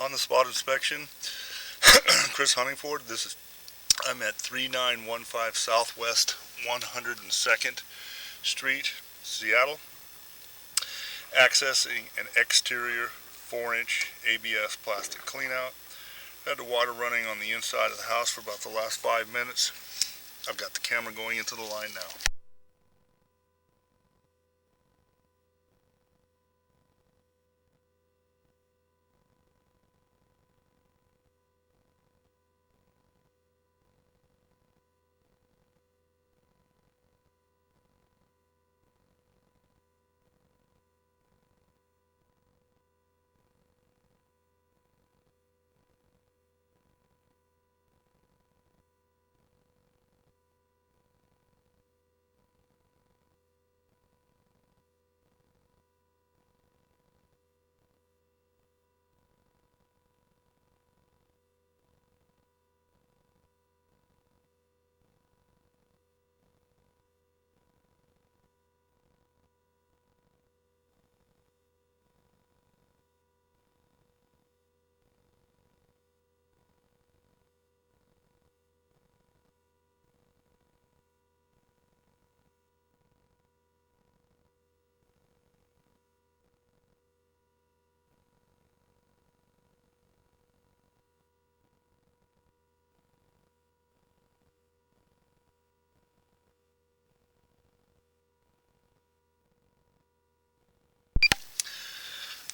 On the spot inspection, Chris Huntingford. I'm at 3915 Southwest 102nd Street, Seattle, accessing an exterior 4-inch ABS plastic cleanout. Had the water running on the inside of the house for about the last 5 minutes. I've got the camera going into the line now.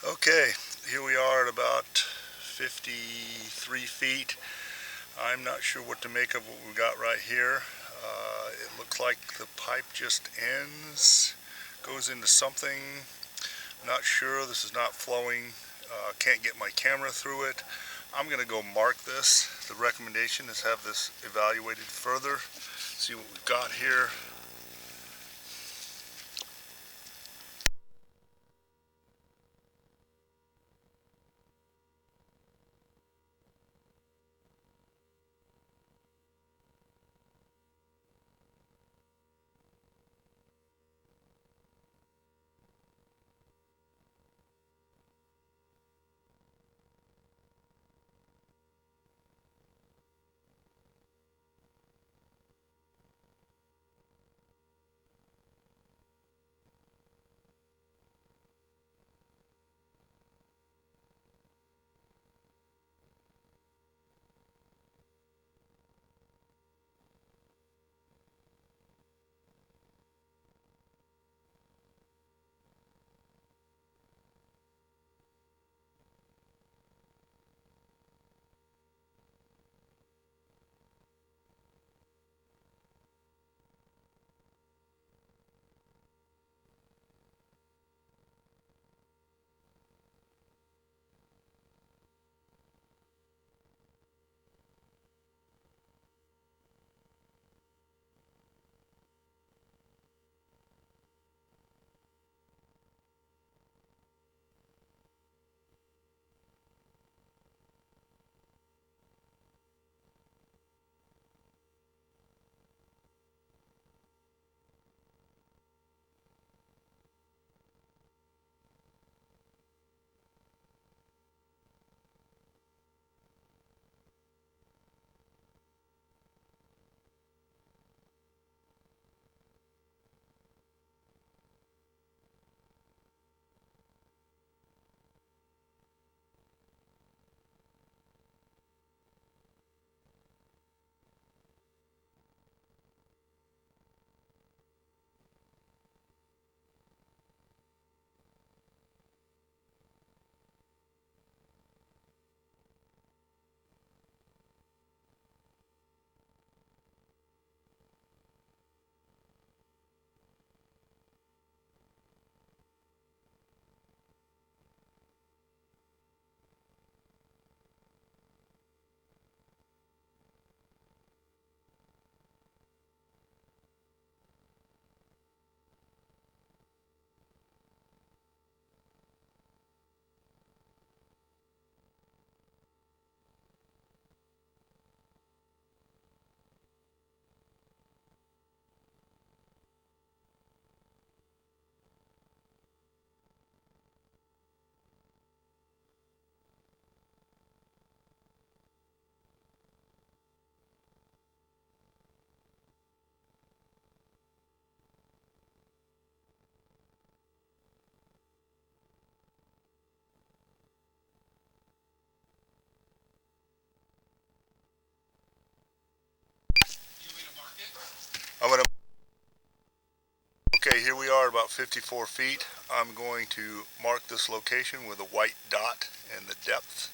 Okay, here we are at about 53 feet. I'm not sure what to make of what we got right here. It looks like the pipe just ends, goes into something. Not sure, this is not flowing. Can't get my camera through it. I'm going to go mark this. The recommendation is have this evaluated further. See what we've got here. I'm gonna, okay, here we are about 54 feet. I'm going to mark this location with a white dot and the depth.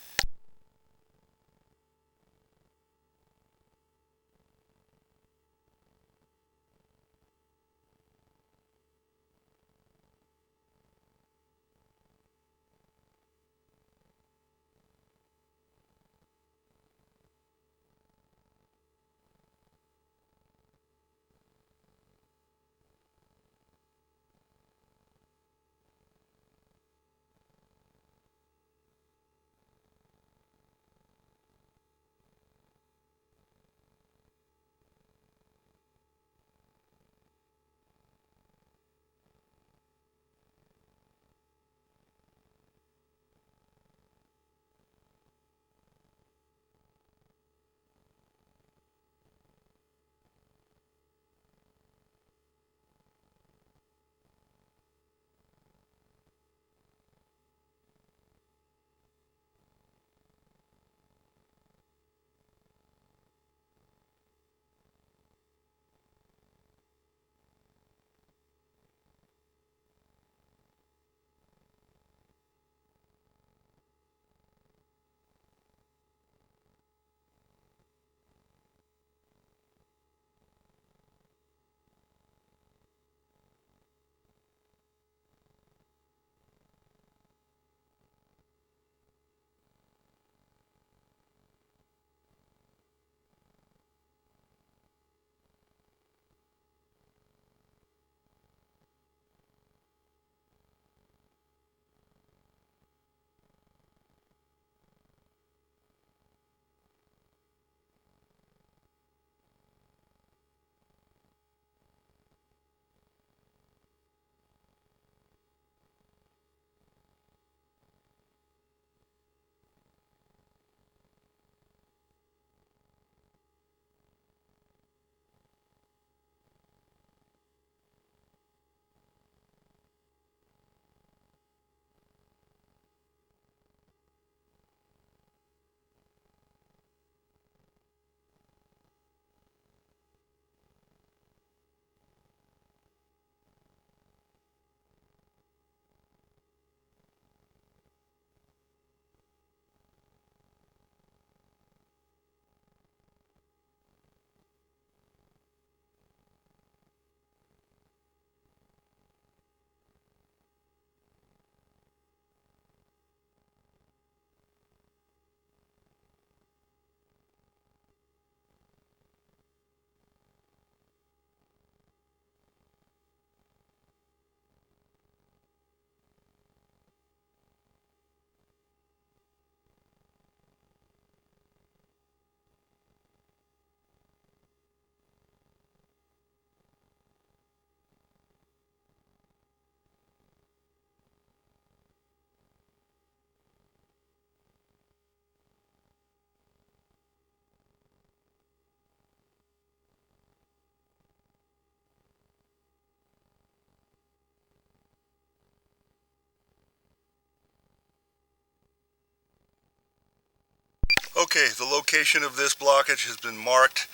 Okay, the location of this blockage has been marked.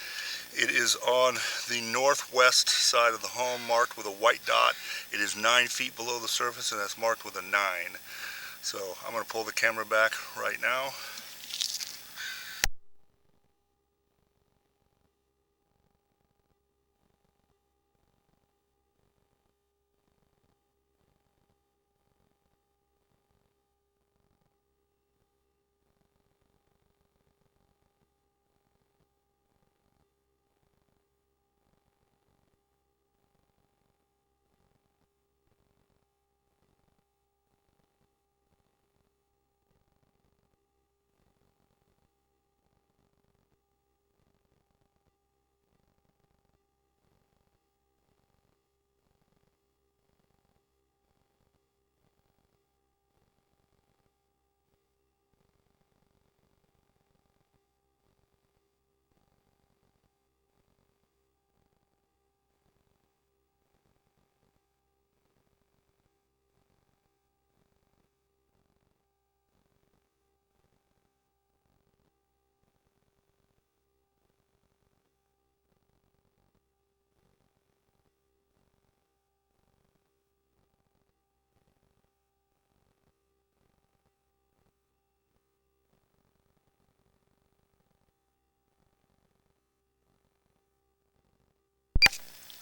It is on the northwest side of the home, marked with a white dot. It is 9 feet below the surface, and that's marked with a 9. So I'm going to pull the camera back right now.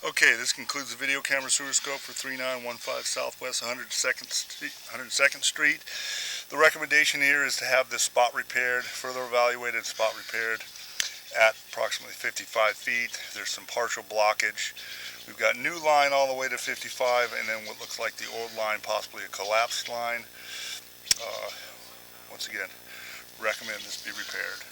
Okay, this concludes the video camera sewer scope for 3915 Southwest 102nd Street. The recommendation here is to have this spot repaired, further evaluated, spot repaired at approximately 55 feet. There's some partial blockage. We've got new line all the way to 55, and then what looks like the old line, possibly a collapsed line. Once again, recommend this be repaired.